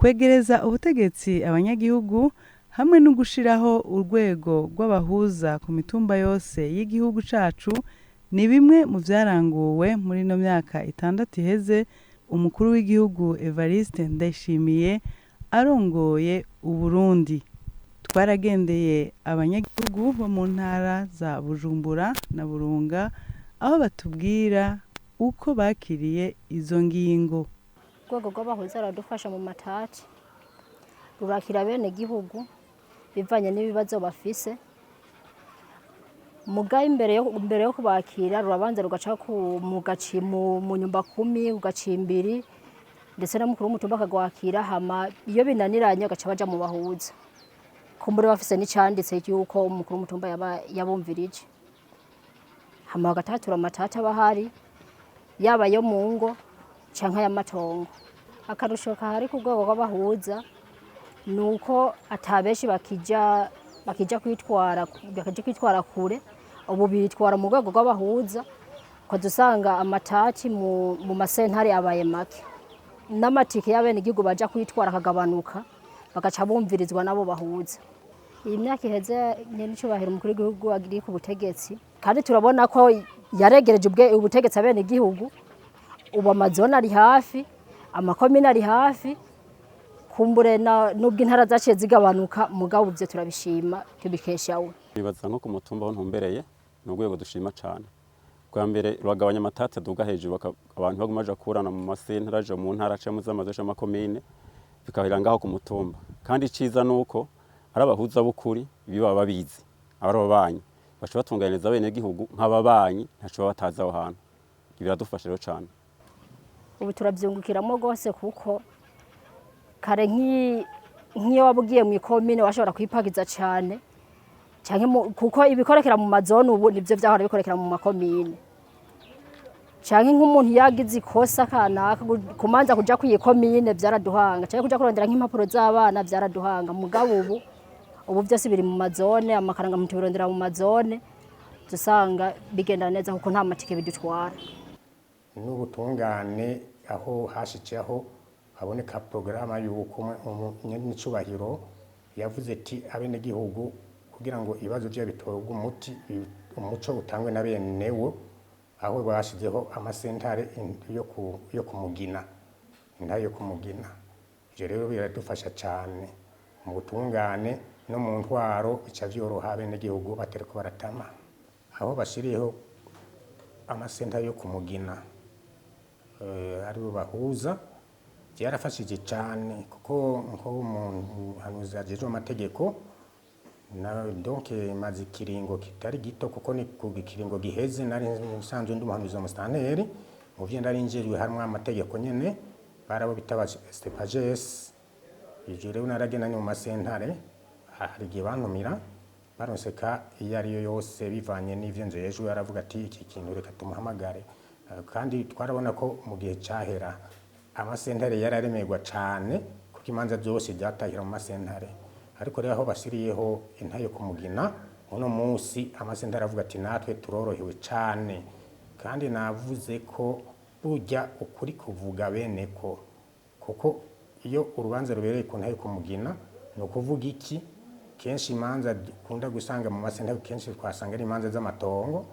kwegereza ubutegetsi abanyagihugu hamwe no gushiraho urwego rw'abahuza ku mitumba yose y'igihugu cacu ni bimwe mu vyaranguwe muri no myaka 6 iheze umukuru w'igihugu Evariste Ndayishimiye arongoye Uburundi. Twaragendeye abanyagihugu bo mu ntara za Bujumbura na Burunga aho batubwira uko bakiriye izo ngingo. Urwego rw'abahuza radufasha mu matati rurakira bene gihugu bivanye n'ibibazo bafise mugaye imbere yo kubakira rurabanza rugaca mu nyumba 10 ugacimbiri ndetse na mukuru w'umutumba akagwakira hama iyo binaniranye gaca baja mu bahuza kumbure bafise n'icanditse yuko umukuru w'umutumba yabumvirije hama bagatatura amatata bahari yaba yo mu ngo canka y'amatongo. Akarusho kahari ku rwego rw'abahuza nuko atabeshi bakija kwitwara kure ubu bitwara mu rwego rw'abahuza ko dusanga amatati mu masentare abaye make n'amatike y'abene igihugu baja kwitwara akagabanuka bagaca bumvirizwa nabo bahuza. Iyi myaka iheze n'icubahiro umukuru w'igihugu agiri ku butegetsi kandi turabona ko yaregereje ubutegetsi abene igihugu ubu amazona ari hafi amakomine ari hafi kumbure nubwo intara zaciye zigabanuka mugabo ivyo turabishima tubikeshawe. Bibaza nko ku mutumba aho ntumbereye n'urwego dushima cyane. Bwa mbere rwagabanya amatati aduga hejuru abantu bagumaje kurana mu masentara aje mu ntara aca mu zamazo y'amakomine bikahira ngaho ku mutumba. Kandi ciza nuko ari abahuza b'ukuri biba babizi abarobanyi baca batunganiriza bene gihugu nk'ababanyi ntaco bataza aho hantu. Biradufasha rero cyane. Ubu turabyungukiramo gose kuko kare nk'iyo wabugiye mu ikomine washobora kwipagiza cyane canke kuko ibikorekera mu mazone ubu nivyo vyahora bikorekera mu makomine canke nk'umuntu yagize ikosa kanaka kumanza kuja kwikomine byaraduhanga canke kuja kurondera nk'impapuro z'abana byaraduhanga mugabo ubu byose biri mu mazone amakaranga mu tubirondera mu mazone dusanga bigenda neza kuko nta matike bidutwara. N'ubutungane aho hashiceho haboneka programa y'uko n'icubahiro yavuze ati abene gihugu kugira ngo ibibazo bya bitorwa umuco utangwe na benewo aho bashizeho amasentare yo kumugina intayo kumugina. Ivyo rero biradufasha cyane mu butungane no mu ntwaro bica vyoroha bene gihugu batereko baratama aho bashiriyeho amasentare yo kumugina aribo bahuza byarafashije cyane kuko nko umuntu hanuza ajeje amategeko na donc mazi kiringo kitari gito kuko ni ku kiringo giheze nari nsanzwe ndumuhanuza mustanteri mu vyo ndarinjejwe harimo amategeko nyene barabo bitaba stepages ije rero naragena ni mu masentare hari gihe bantumira baronseka iyo ariyo yose bivanye n'ivyo nzejwe aravuga ati iki kintu reka tumuhamagare kandi twarabona ko mu gihe cahera amasentare yararemerwa cyane kuko imanza zose byatahira mu masentare ariko rero aho basiriyeho intayo kumugina uno munsi amasentare avuga ati natwe turorohewe cyane kandi navuze ko burya ukuri kuvuga bene ko kuko iyo urubanza rubereye ku ntayo kumugina no kuvuga iki kenshi imanza kunda gusanga mu masentare kenshi twasanga ari imanza z'amatongo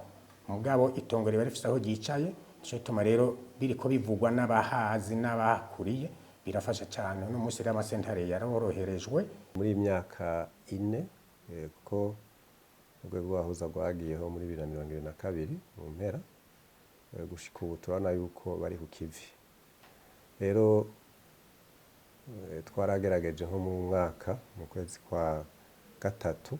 mugabo itongo riba rifise aho ryicaye cyo tuma rero biriko bivugwa n'abahazi n'abakuriye birafasha cyane no munsi y'amasentare yaroroherejwe muri imyaka 4 kuko urwego rwahuza rwagiyeho muri 2022 mu mpera gushika ubu turabona yuko bari ku kivi rero twaragerageje nko mu mwaka mu kwezi kwa gatatu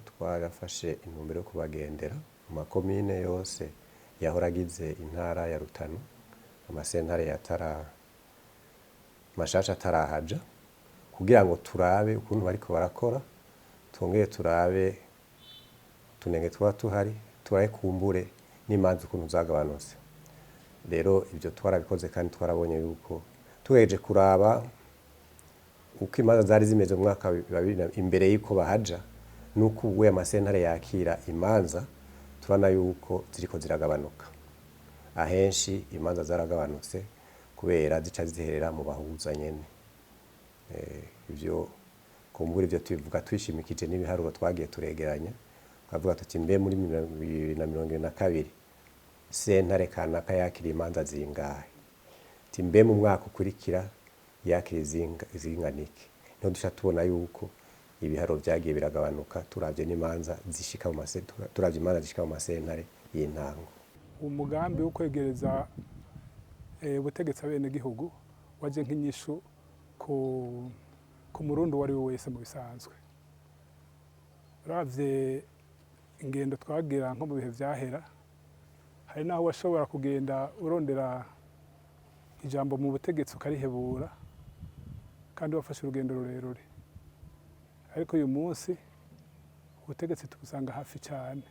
twarafashe intumbero yo kubagendera mu makomine yose yahoragize intara ya Rutana amasentare mashasha atarahaja kugira ngo turabe ukuntu bariko barakora tongeye turabe tunenge twa tuhari turaye kumbure n'imanzi ukuntu zagabanutse. Rero ibyo twarabikoze kandi twarabonye yuko tugeje kuraba uko imanza zari zimeze mu mwaka imbere yuko bahaja nuko ubu amasentare yakira imanza turana yuko ziriko ziragabanuka ahenshi imanza zaragabanutse kubera zica ziherera mu bahuza nyene. Ivyo kumbura ivyo tubivuga twishimikije n'ibiharuro twagiye turegeranya, twavuga tuti mbe muri 2022 sentare kanaka yakira imanza zingahe, ti mbe mu mwaka ukurikira yakira zinganike. Niho duca tubona yuko ibiharuro vyagiye biragabanuka turavye n'imanza zishika mu turavye imanza zishika mu masentare y'intango. Umugambi wo kwegereza ubutegetsi abenegihugu waje nk'inyishu ku murundi uwo ari we wese mu bisanzwe. Uravye ingendo twagira nko mu bihe vyahera, hari naho washobora kugenda urondera ijambo mu butegetsi ukarihebura kandi wafashe urugendo rurerure, ariko uyu munsi ubutegetsi tubusanga hafi cyane.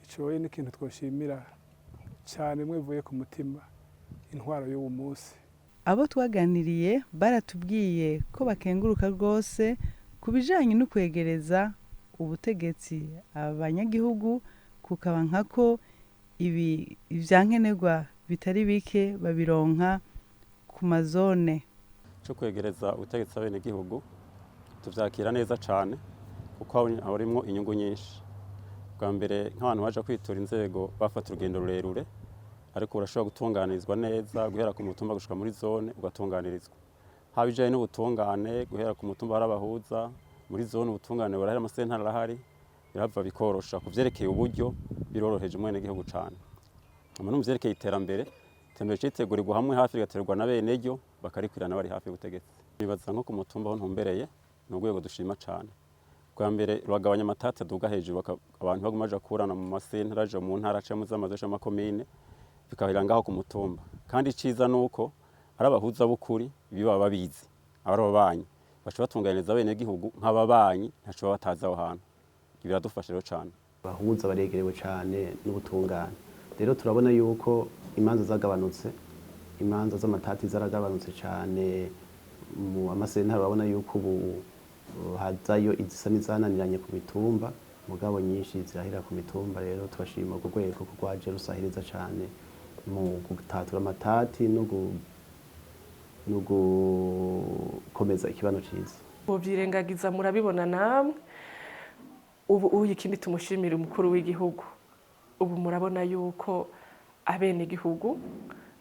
Ico ni ikintu twoshimira cyane mwivuye ku mutima intwaro y'uwo munsi. Abo twaganiriye baratubwiye ko bakenguruka rwose ku bijanye no kwegereza ubutegetsi abanyagihugu, kukaba nkako ibi ivyankenerwa bitari bike babironka ku mazone. Cyo kwegereza ubutegetsi abenegihugu tuvyakira neza cane kuko harimwo inyungu nyinshi. Bwa mbere nk'abantu baje kwitura inzego bafata urugendo rurerure, ariko urashobora gutunganirizwa neza guhera ku mutumba gushika muri zone ugatunganirizwa. Haba ijanye n'ubutungane guhera ku mutumba barabahuza, muri zone ubutungane burahera amasentare arahari, birava bikorosha. Kuvyerekeye uburyo biroroheje umwenegihugu cane. No mu vyerekeye iterambere citegurirwa hamwe hafi rigaterwa na beneryo bakarikwirana bari hafi y'ubutegetsi. Bibaza nko ku mutumba aho ntumbereye ni urwego dushima cane. Bwa mbere ruragabanya amatate aduga hejuru, abantu baguma baja kurana mu masentare aje mu ntara aca mu z'amazu y'amakomine bikahira ngaho ku mutumba. Kandi iciza nuko ari abahuza b'ukuri biba babizi, ababanyi baca batunganiriza abenegihugu nk'ababanyi ntaco baba batazi aho hantu. Biradufasha rero cane. Abahuza baregerewe cane n'ubutungane. Rero turabona yuko imanza zagabanutse, imanza z'amatati zaragabanutse cane mu amasentare. Urabona yuko ubu hazayo izisa n'izananiranye ku mitumba, mugabo nyinshi zirahera ku mitumba. Rero tubashima ku rwego rwaje rusahiriza cane mu gutatura amatati no gukomeza ikibano ciza. Bovyirengagiza murabibona namwe. Ubu ikindi tumushimira umukuru w'igihugu. Ubu murabona yuko abenegihugu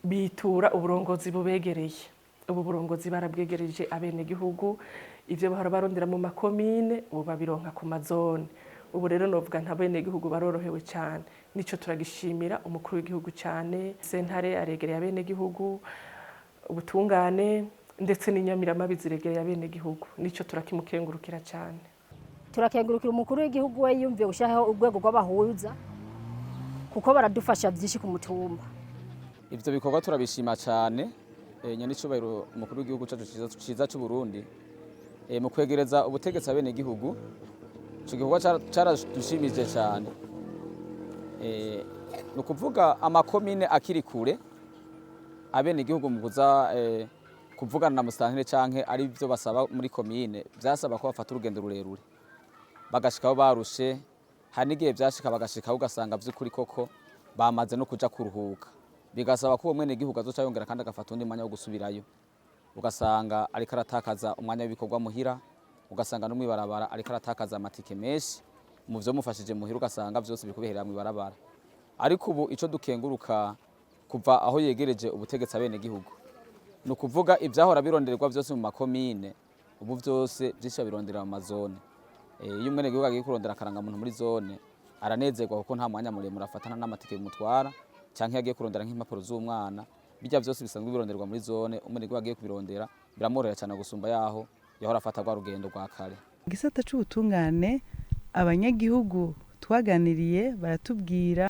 bitura uburongozi bubegereye. Ubu burongozi barabwegereje abenegihugu, ivyo bahora barondera mu makomine ubu babironka ku mazone. Ubu rero novuga nta benegihugu barorohewe cyane. Nico turagishimira umukuru w'igihugu cyane. Sentare aregereye abenegihugu, ubutungane ndetse n'inyamiramabi ziregereye abenegihugu. Nico turakimukengurukira cyane. Turakengurukira umukuru w'igihugu we yumviye gushaho urwego rw'abahuza kuko baradufasha byinshi ku mutumba. Ivyo bikorwa turabishima cyane. Nyanicubahiro umukuru w'igihugu cyacu ciza cy'u Burundi mu kwegereza ubutegetsi abenegihugu. Ico gikorwa caradushimije cyane. No kuvuga amakomine akiri kure, abenegihugu mu kuza kuvugana na musitanteri canke ari byo basaba muri komine, byasaba ko bafata urugendo rurerure bagashikaho barushe. Hari n'igihe byashika bagashikaho ugasanga by'ukuri koko bamaze no kuja kuruhuka, bigasaba ko umwenegihugu azoca yongera kandi agafata undi mwanya wo gusubirayo. Ugasanga ariko aratakaza umwanya w'ibikorwa muhira, ugasanga no mwibarabara ariko aratakaza amatike menshi mu byo mufashije muhira, ugasanga byose bikubiherera mwibarabara. Ariko ubu ico dukenguruka kuva aho yegereje ubutegetsi abenegihugu, no kuvuga ibyahora birondererwa byose mu makomine, ubu byose byinshi birondera mu mazone. Iyo umwenegihugu agiye kurondera akaranga muntu muri zone aranezerwa kuko nta mwanya muremure afatana n'amatike bimutwara, canke yagiye kurondera nk'impapuro z'umwana. Bijya byose bisanzwe bironderwa muri zone, umwenegihugu agiye kubirondera biramworohera cyane gusumba yaho yahora afata rwa rugendo rwa kare. Igisata c'ubutungane abanyagihugu twaganiriye baratubwira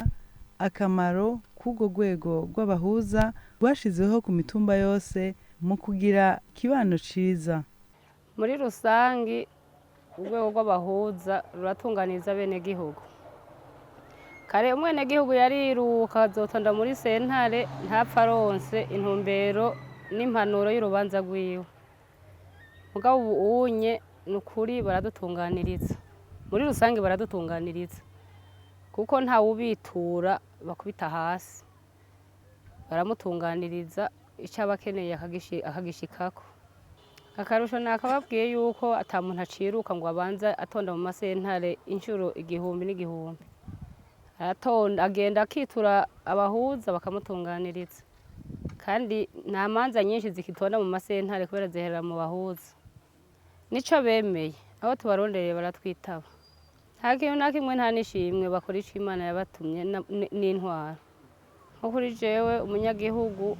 akamaro k'ubwo rwego rw'abahuza rwashizeho ku mitumba yose mu kugira kibano ciza. Muri rusangi urwego rw'abahuza ruratunganiriza abenegihugu. Kare umwenegihugu yariruka azotonda muri sentare ntapfa aronse intumbero n'impanuro y'urubanza rwiwe. Mugabo ubu unye nukuri baradutunganiriza. Muri rusangi baradutunganiriza kuko nta wubitura bakubita hasi, baramutunganiriza icyo aba akeneye akagishikako. Akarusho nakababwiye yuko ata muntu aciruka ngo abanze atonda mu masentare inshuro igihumbi n'igihumbi. Aratonda agenda akitura abahuza bakamutunganiriza, kandi nta manza nyinshi zikitonda mu masentare kubera ziherera mu bahuza. Nico bemeye aho tubarondereye baratwitaba, nta kintu na kimwe nta nishimwe bakora ico Imana yabatumye n'intwaro. Nko kuri jewe umunyagihugu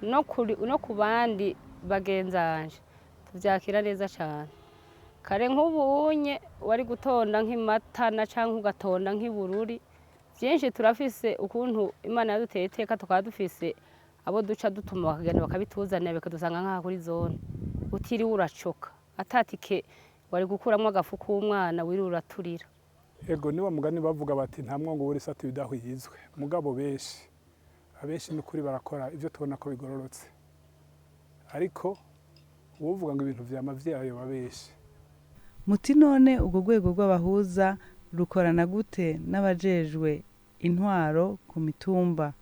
no ku bandi bagenzanje tuvyakira neza cane. Kare nk'ubunye wari gutonda nk'imatana canke ugatonda nk'ibururi, vyinshi turafise ukuntu Imana yaduteye iteka, tukaba dufise abo duca dutuma bakagenda bakabituzanira bakadusanga nk'aha kuri zone, utiriwe uracoka atatike wari gukuramwo agafu k'umwana wiriwe uraturira. Ego niba mugani bavuga bati nta mwongo w'urisatu bidahwizwe, mugabo abenshi n'ukuri barakora ivyo tubona ko bigororotse, ariko uvuga ngo ibintu vyama vyayoba benshi. Muti none ubwo rwego rw'abahuza rukorana gute n'abajejwe intwaro ku mitumba?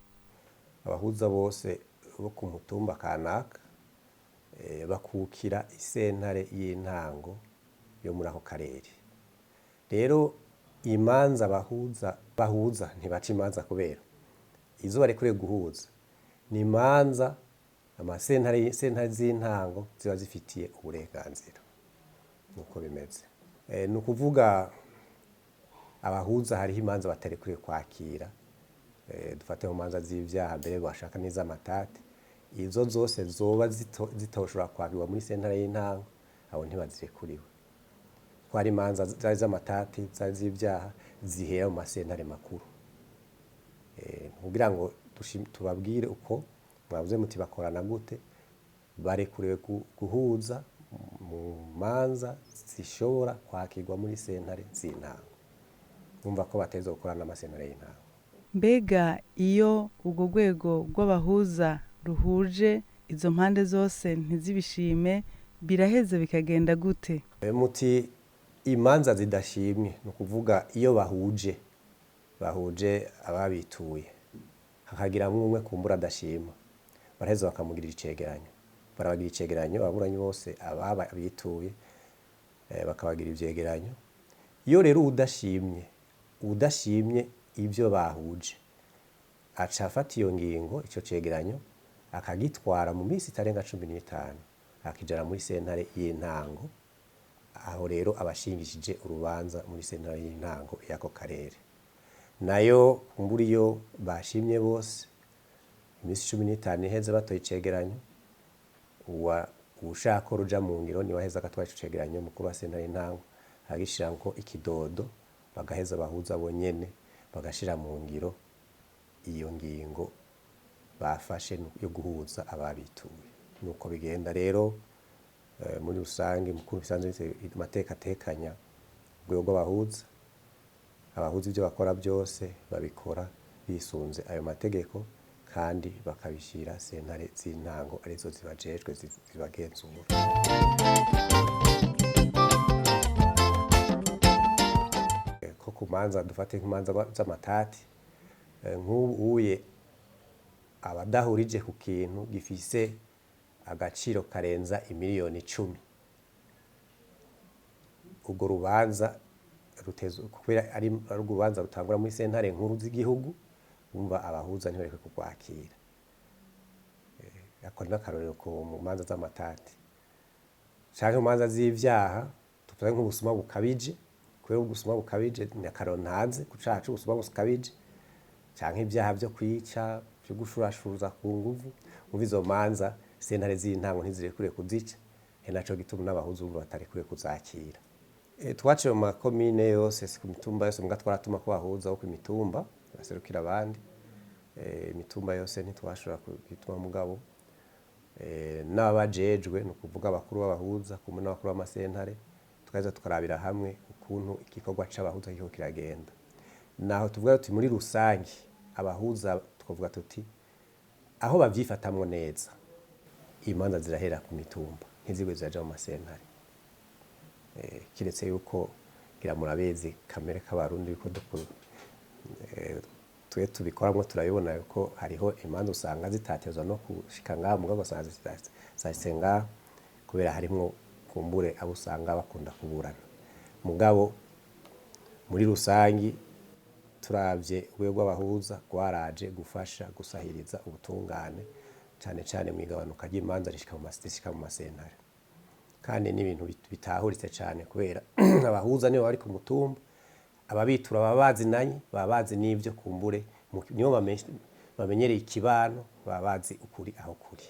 Abahuza bose bo ku mutumba kanaka bakukira isentare y'intango yo muri ako karere. Rero imanza bahuza ntibaca imanza kubera izo barekure guhuza, ni imanza amasentare z'intango ziba zifitiye uburenganzira. Nuko bimeze. Ni ukuvuga abahuza hariho imanza batarekure kwakira, dufate mu manza z'ivyaha mbere bashaka n'iz'amatati, izo zose zoba zitoshobora kwakirwa muri sentare y'intango, abo ntibazirekuriwe. Ko hari imanza z'amatati z'ivyaha zihera mu masentare makuru. Kugira ngo tubabwire uko mwavuze muti bakorana gute, barekuriwe guhuza mu manza zishobora kwakirwa muri sentare z'intango. Numva ko bateza gukorana n'amasentare y'intango. Mbega iyo ubwo rwego rw'abahuza ruhuje izo mpande zose ntizibishime, biraheze bikagenda gute? Muti imanza zidashimye, ni ukuvuga iyo bahuje ababituye hakagira umwe kumbura adashima, baraheza bakamugirira icegeranyo, barabagira icegeranyo ababuranyi bose ababituye bakabagira ivyegeranyo. Iyo rero udashimye ibyo bahuje aca afata iyo ngingo, ico cegeranyo akagitwara mu minsi itarenga 15 akijana muri sentare y'intango. Aho rero abashingishije urubanza muri sentare y'intango y'ako karere, nayo kumbura iyo bashimye bose iminsi 15 iheze batoye icegeranyo, ushaka ruja mu ngiro ni waheza agatwara ico cegeranyo mukuru wa sentare y'intango agishira ngo ikidodo, bagaheza bahuza bonyene bagashira mu ngiro iyo ngingo bafashe yo guhuza ababituye. Nuko bigenda rero muri rusange mukuru bisanzwe amateka atekanya rwego rw'abahuza. Abahuza ibyo bakora byose babikora bisunze ayo mategeko, kandi bakabishira sentare z'intango arizo zibajejwe zibagenzura. Ko kumanza dufate nk'imanza z'amatati, nk'ubuye abadahurije ku kintu gifise agaciro karenza imiliyoni 10, ubwo rubanza kubera ari urubanza rutangura muri sentare nkuru z'igihugu, umva abahuza ntibareke kukwakira. Akora n'akarorero ku manza z'amatati canke mu manza z'ivyaha, tuvuze nk'ubusuma bukabije, kubera ubusuma bukabije ni akarontaze ku cacu ubusuma bukabije, canke ibyaha byo kwica, byo gushurashuza ku nguvu. Mu izo manza sentare z'intango ntizirekure kuzica, naco gituma n'abahuza ubu batarekure kuzakira. Twaciye mu makomine yose ku mitumba yose, mbwa twaratuma ko bahuza wo ku mitumba baserukira abandi. Imitumba yose ntitwashobora kwituma mugabo n'abajejwe, ni ukuvuga abakuru b'abahuza kumwe n'abakuru b'amasentare, tukaheza tukarabira hamwe ukuntu igikorwa c'abahuza kiko kiragenda. Naho tuvuga tuti muri rusange abahuza twavuga tuti aho bavyifatamwo neza, imanza zirahera ku mitumba ntizigwe ziraja mu masentare. Kiretse yuko ngira murabezi kamere k'abarundi ko twe tubikoramo turabibona ko hariho imanza usanga zitatezwa no gushika ngaho mugabo usanga zasenga kubera harimo kumbure abo usanga bakunda kuburana mugabo muri rusangi turavye urwego rw'abahuza rwaraje gufasha gusahiriza ubutungane cyane mu igabanuka ry'imanza rishika mu masentare kandi n'ibintu bitahuritse cyane kubera abahuza nibo bari ku mutumba ababitura babazinanye babazi n'ibyo kumbure niyo bamenyereye ikibano babazi ukuri aho kuri.